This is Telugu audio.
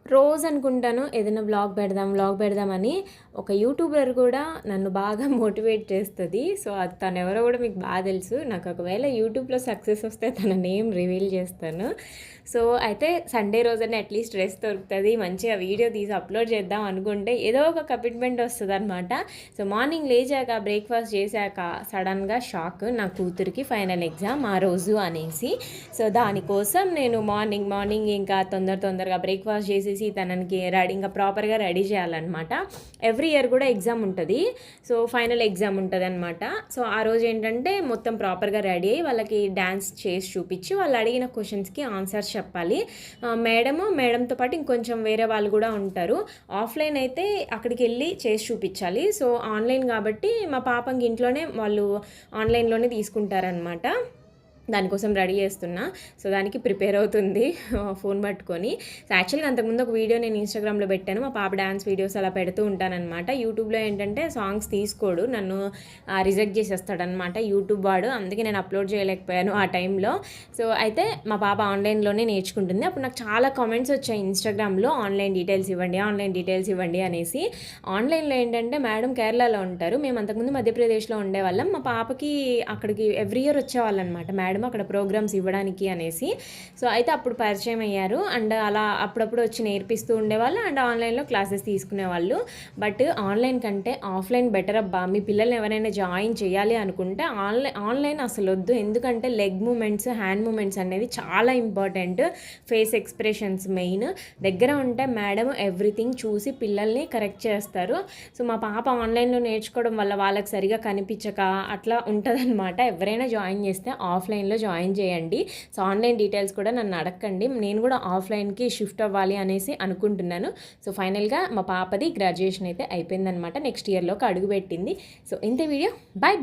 రోజు అనుకుంటాను ఏదైనా వ్లాగ్ పెడదామని. ఒక యూట్యూబర్ కూడా నన్ను బాగా మోటివేట్ చేస్తది. సో, అది తనెవరో కూడా మీకు బాగా తెలుసు. నాకు ఒకవేళ యూట్యూబ్‌లో సక్సెస్ వస్తే తన నేమ్ రివీల్ చేస్తాను. సో, అయితే సండే రోజైనా అట్‌లీస్ట్ రెస్ట్ దొరుకుతది. మంచిగా వీడియో తీసి అప్‌లోడ్ చేద్దాం అనుకుంటే ఏదో ఒక కమిట్మెంట్ వస్తదనమాట. సో, మార్నింగ్ లేచాక బ్రేక్‌ఫాస్ట్ చేశాక సడన్‌గా షాక్. నా కూతురికి ఫైనల్ ఎగ్జామ్ ఆ రోజు అనేసి. సో, దానికోసం నేను మార్నింగ్ ఇంకా తొందరగా బ్రేక్‌ఫాస్ట్ చేసేసి తనకి ఇంకా ప్రాపర్గా రెడీ చేయాలన్నమాట. ఎవ్రీ ఇయర్ కూడా ఎగ్జామ్ ఉంటుంది. సో, ఫైనల్ ఎగ్జామ్ ఉంటుందన్నమాట. సో, ఆ రోజు ఏంటంటే మొత్తం ప్రాపర్గా రెడీ అయ్యి వాళ్ళకి డ్యాన్స్ చేసి చూపించి వాళ్ళు అడిగిన క్వశ్చన్స్కి ఆన్సర్స్ చెప్పాలి. మేడంతో పాటు ఇంకొంచెం వేరే వాళ్ళు కూడా ఉంటారు. ఆఫ్లైన్ అయితే అక్కడికి వెళ్ళి చేసి చూపించాలి. సో, ఆన్లైన్ కాబట్టి మా పాపకి ఇంట్లోనే వాళ్ళు ఆన్లైన్లోనే తీసుకుంటారనమాట. దానికోసం రెడీ చేస్తున్నా. సో, దానికి ప్రిపేర్ అవుతుంది ఫోన్ పట్టుకొని. సో, యాక్చువల్గా అంతకుముందు ఒక వీడియో నేను ఇన్స్టాగ్రామ్లో పెట్టాను. మా పాప డ్యాన్స్ వీడియోస్ అలా పెడుతూ ఉంటానన్నమాట. యూట్యూబ్లో ఏంటంటే సాంగ్స్ తీసుకోడు, నన్ను రిజెక్ట్ చేసేస్తాడనమాట యూట్యూబ్ వాడు. అందుకే నేను అప్లోడ్ చేయలేకపోయాను ఆ టైంలో. సో, అయితే మా పాప ఆన్లైన్లోనే నేర్చుకుంటుంది. అప్పుడు నాకు చాలా కామెంట్స్ వచ్చాయి ఇన్స్టాగ్రామ్లో, ఆన్లైన్ డీటెయిల్స్ ఇవ్వండి అనేసి. ఆన్లైన్లో ఏంటంటే మేడం కేరళలో ఉంటారు, మేము అంతకుముందు మధ్యప్రదేశ్లో ఉండేవాళ్ళం. మా పాపకి అక్కడికి ఎవ్రీ ఇయర్ వచ్చేవాళ్ళనమాట మేడం అక్కడ ప్రోగ్రామ్స్ ఇవ్వడానికి అనేసి. సో, అయితే అప్పుడు పరిచయం అయ్యారు. అండ్ అలా అప్పుడప్పుడు వచ్చి నేర్పిస్తూ ఉండేవాళ్ళు అండ్ ఆన్లైన్లో క్లాసెస్ తీసుకునేవాళ్ళు. బట్ ఆన్లైన్ కంటే ఆఫ్లైన్ బెటర్ అబ్బా. మీ పిల్లల్ని ఎవరైనా జాయిన్ చేయాలి అనుకుంటే ఆన్లైన్ అసలు వద్దు. ఎందుకంటే లెగ్ మూమెంట్స్, హ్యాండ్ మూమెంట్స్ అనేది చాలా ఇంపార్టెంట్. Face expressions main. దగ్గర ఉంటే మేడం ఎవ్రీథింగ్ చూసి పిల్లల్ని కరెక్ట్ చేస్తారు. సో, మా పాప ఆన్లైన్లో నేర్చుకోవడం వల్ల వాళ్ళకి సరిగా కనిపించక అట్లా ఉంటుందన్నమాట. ఎవరైనా జాయిన్ చేస్తే ఆఫ్లైన్లో జాయిన్ చేయండి. సో, ఆన్లైన్ డీటెయిల్స్ కూడా నన్ను అడగండి. నేను కూడా ఆఫ్లైన్కి షిఫ్ట్ అవ్వాలి అనేసి అనుకుంటున్నాను. సో, ఫైనల్గా మా పాపది గ్రాడ్యుయేషన్ అయితే అయిపోయిందనమాట. నెక్స్ట్ ఇయర్లోకి అడుగుపెట్టింది. సో, ఇంతే వీడియో. బాయ్.